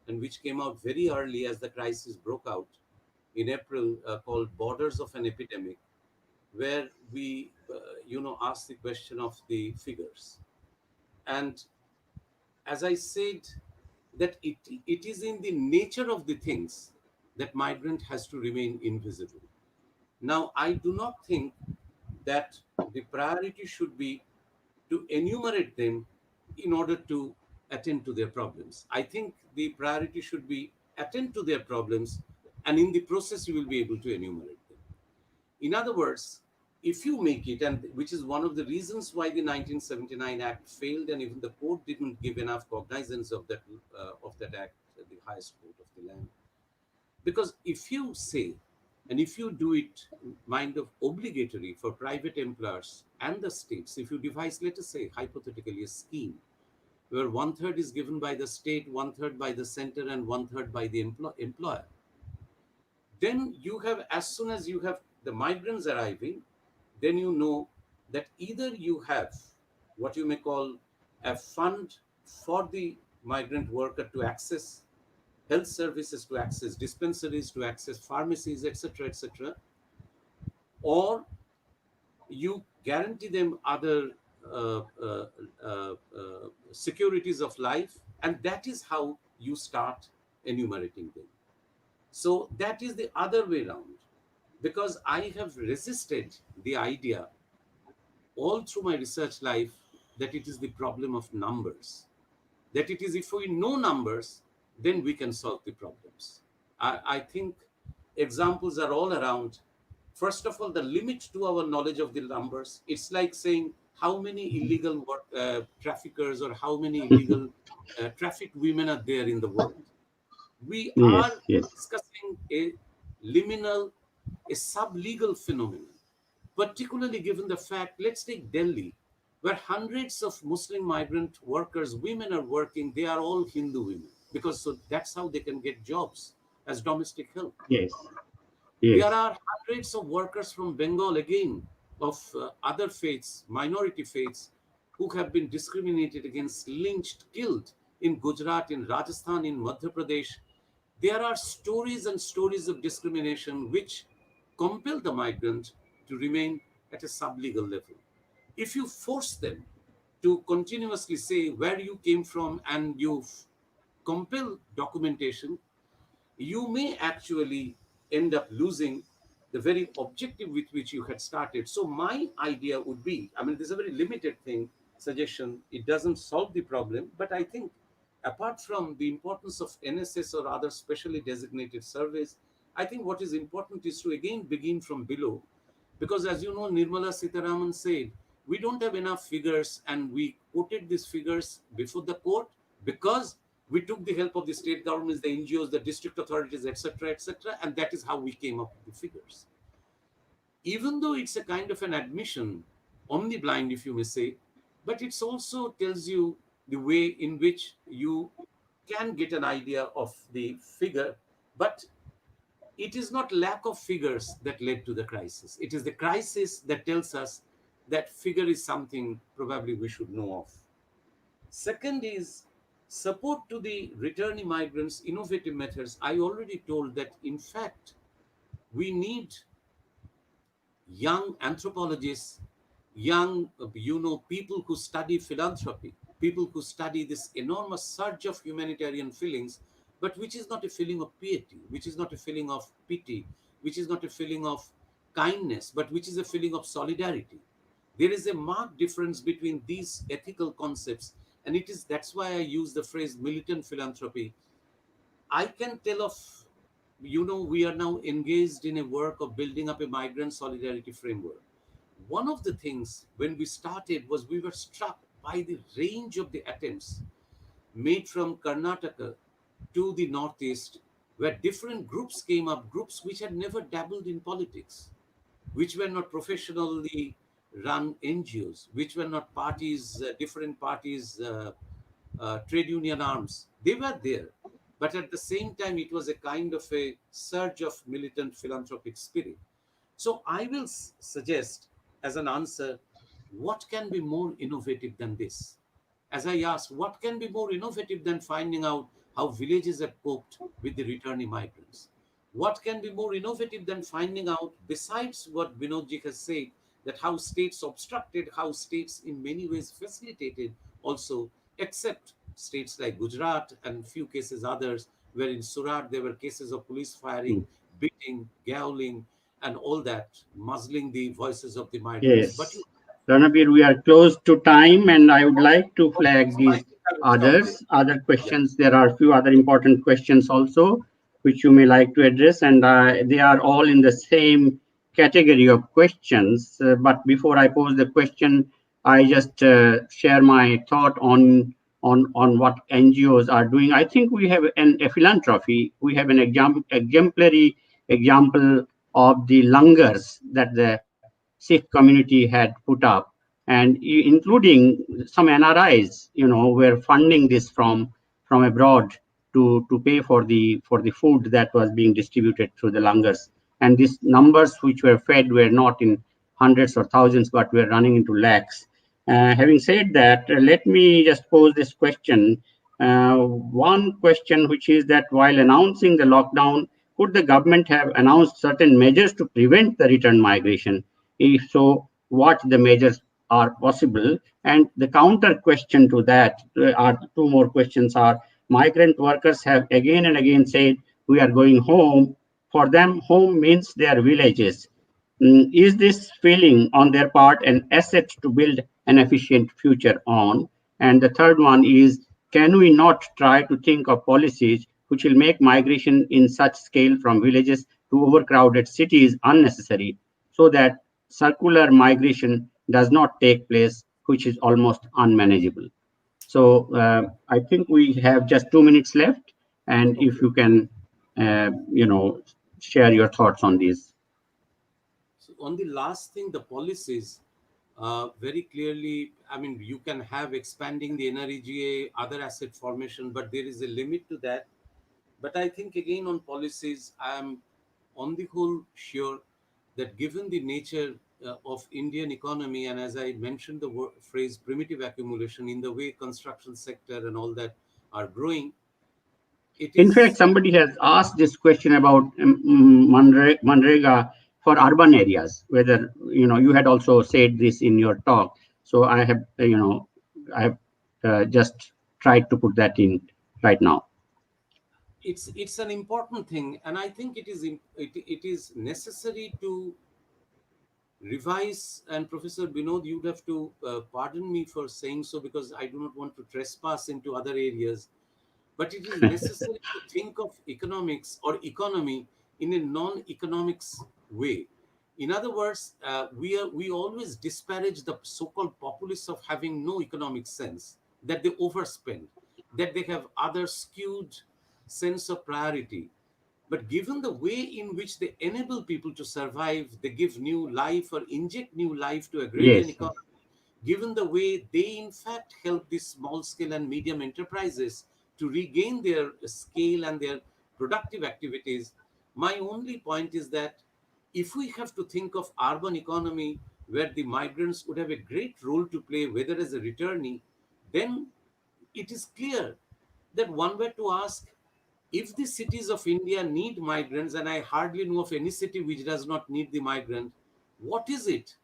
and which came out very early as the crisis broke out in April, called Borders of an Epidemic, where we, asked the question of the figures. And as I said, that it is in the nature of the things that migrant has to remain invisible. Now, I do not think that the priority should be to enumerate them in order to attend to their problems. I think the priority should be attend to their problems, and in the process, you will be able to enumerate them. In other words, if you make it, and which is one of the reasons why the 1979 Act failed, and even the court didn't give enough cognizance of that act, the highest court of the land, because if you say, and if you do it mind of obligatory for private employers and the states, if you devise, let us say, hypothetically, a scheme where one third is given by the state, one third by the center, and one third by the employer, then you have, as soon as you have the migrants arriving, then you know that either you have what you may call a fund for the migrant worker to access health services, to access dispensaries, to access pharmacies, etc., etc., or you guarantee them other uh, uh, securities of life, and that is how you start enumerating them. So that is the other way around, because I have resisted the idea all through my research life that it is the problem of numbers. That it is, if we know numbers, then we can solve the problems. I think examples are all around. First of all, the limit to our knowledge of the numbers, it's like saying how many illegal traffickers or how many illegal trafficked women are there in the world. We Yes, are yes. discussing a liminal, a sublegal phenomenon, particularly given the fact, let's take Delhi, where hundreds of Muslim migrant workers, women are working, they are all Hindu women, because so that's how they can get jobs as domestic help. Yes, There yes. are hundreds of workers from Bengal, again, of other faiths, minority faiths, who have been discriminated against, lynched, killed in Gujarat, in Rajasthan, in Madhya Pradesh. There are stories and stories of discrimination which compel the migrant to remain at a sublegal level. If you force them to continuously say where you came from and you compel documentation, you may actually end up losing the very objective with which you had started. So my idea would be, I mean, this is a very limited thing, suggestion. It doesn't solve the problem, but I think apart from the importance of NSS or other specially designated surveys, I think what is important is to again begin from below Because as you know, Nirmala Sitharaman said, we don't have enough figures, and we quoted these figures before the court because we took the help of the state governments, the NGOs, the district authorities, etc., and that is how we came up with the figures. Even though it's a kind of an admission, omni-blind, if you may say, but it also tells you the way in which you can get an idea of the figure. But it is not lack of figures that led to the crisis. It is the crisis that tells us that figure is something probably we should know of. Second is support to the returning migrants, innovative methods. I already told that, in fact, we need young anthropologists, young, people who study philanthropy, people who study this enormous surge of humanitarian feelings, but which is not a feeling of piety, which is not a feeling of pity, which is not a feeling of kindness, but which is a feeling of solidarity. There is a marked difference between these ethical concepts, and that's why I use the phrase militant philanthropy. I can tell of, we are now engaged in a work of building up a migrant solidarity framework. One of the things when we started was we were struck by the range of the attempts made from Karnataka to the Northeast, where different groups came up, groups which had never dabbled in politics, which were not professionally run NGOs, which were not parties, different parties, trade union arms. They were there. But at the same time, it was a kind of a surge of militant philanthropic spirit. So I will suggest as an answer, what can be more innovative than this? As I asked, what can be more innovative than finding out how villages have coped with the returning migrants? What can be more innovative than finding out, besides what Binodji has said, that how states obstructed, how states in many ways facilitated also, except states like Gujarat and few cases others, where in Surat there were cases of police firing, beating, gowling, and all that, muzzling the voices of the migrants. But Yes. Ranabir, we are close to time, and I would like to flag so I these think I will stop there. other Yeah. questions. There are a few other important questions also, which you may like to address, and they are all in the same category of questions. But before I pose the question, I just share my thought on what NGOs are doing. I think we have a philanthropy. We have an exemplary example of the langars that the Sikh community had put up, and including some NRIs, were funding this from abroad to pay for the food that was being distributed through the langars. And these numbers which were fed were not in hundreds or thousands, but were running into lakhs. Having said that, let me just pose this question. One question, which is that while announcing the lockdown, could the government have announced certain measures to prevent the return migration? If so, what the measures are possible? And the counter question to that are two more questions are: migrant workers have again and again said, we are going home. For them, home means their villages. Is this feeling on their part an asset to build an efficient future on? And the third one is, can we not try to think of policies which will make migration in such scale from villages to overcrowded cities unnecessary, so that circular migration does not take place, which is almost unmanageable? So I think we have just 2 minutes left, and if Okay. you can, share your thoughts on these. So on the last thing, the policies, very clearly, I mean, you can have expanding the NREGA, other asset formation, but there is a limit to that. But I think again on policies, I am on the whole sure that given the nature of Indian economy, and as I mentioned the phrase primitive accumulation, in the way construction sector and all that are growing, it In fact, is, somebody has asked this question about Manrega for urban areas, whether, you had also said this in your talk. So I have just tried to put that in right now. it's an important thing, and I think it is necessary to revise. And Professor Binod, you'd have to pardon me for saying so, because I do not want to trespass into other areas, but it is necessary to think of economics or economy in a non-economics way. In other words, we always disparage the so-called populists of having no economic sense, that they overspend, that they have other skewed sense of priority. But given the way in which they enable people to survive, they give new life or inject new life to agrarian Yes. economy, given the way they in fact help these small scale and medium enterprises to regain their scale and their productive activities, my only point is that if we have to think of urban economy where the migrants would have a great role to play, whether as a returnee, then it is clear that one were to ask, if the cities of India need migrants, and I hardly know of any city which does not need the migrant, what is it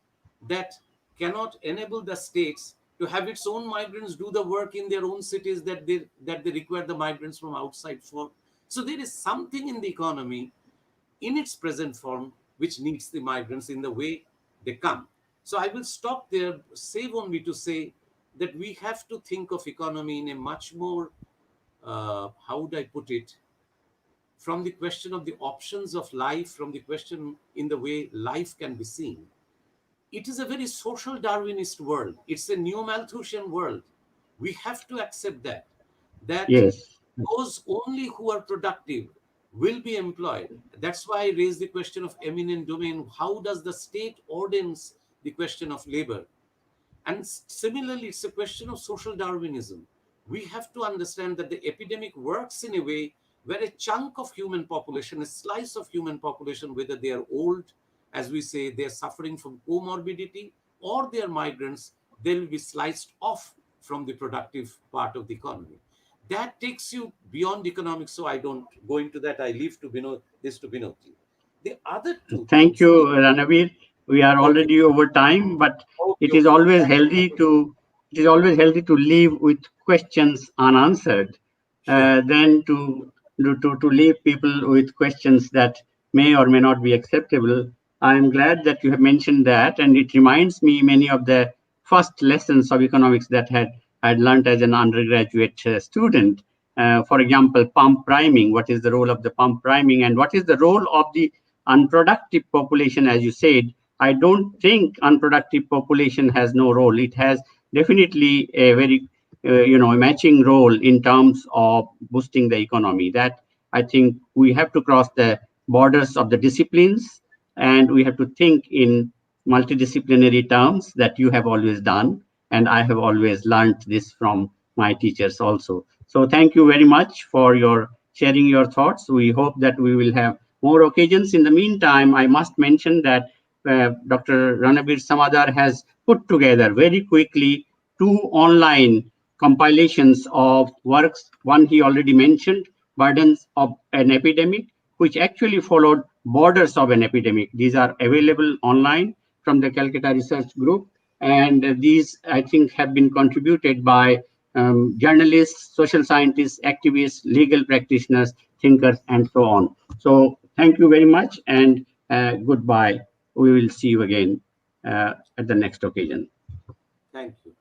that cannot enable the states to have its own migrants do the work in their own cities that they require the migrants from outside for? So there is something in the economy in its present form which needs the migrants in the way they come. So I will stop there, save only to say that we have to think of economy in a much more, how would I put it, from the question of the options of life, from the question in the way life can be seen. It is a very social Darwinist world. It's a neo-Malthusian world. We have to accept that Yes. those only who are productive will be employed. That's why I raised the question of eminent domain. How does the state ordinance the question of labor? And similarly, it's a question of social Darwinism. We have to understand that the epidemic works in a way where a chunk of human population, a slice of human population, whether they are old, as we say, they're suffering from comorbidity, or they are migrants, they will be sliced off from the productive part of the economy. That takes you beyond economics, so I don't go into that. I leave to Binod, this to Binod. The other two Thank things. you, Ranabir. We are Okay, already over time, but okay, it is okay. always Thank healthy you. to it is always healthy to leave with questions unanswered Sure, than to leave people with questions that may or may not be acceptable. I am glad that you have mentioned that, and it reminds me many of the first lessons of economics that I had learned as an undergraduate student. For example, pump priming. What is the role of the pump priming, and what is the role of the unproductive population? As you said, I don't think unproductive population has no role. It has definitely a very matching role in terms of boosting the economy. That I think we have to cross the borders of the disciplines, and we have to think in multidisciplinary terms that you have always done, and I have always learned this from my teachers also. So thank you very much for your sharing your thoughts. We hope that we will have more occasions. In the meantime, I must mention that Dr. Ranabir Samaddar has put together very quickly two online compilations of works. One he already mentioned, Burdens of an Epidemic, which actually followed Borders of an Epidemic. These are available online from the Calcutta Research Group. And these, I think, have been contributed by journalists, social scientists, activists, legal practitioners, thinkers, and so on. So thank you very much, and goodbye. We will see you again at the next occasion. thank you.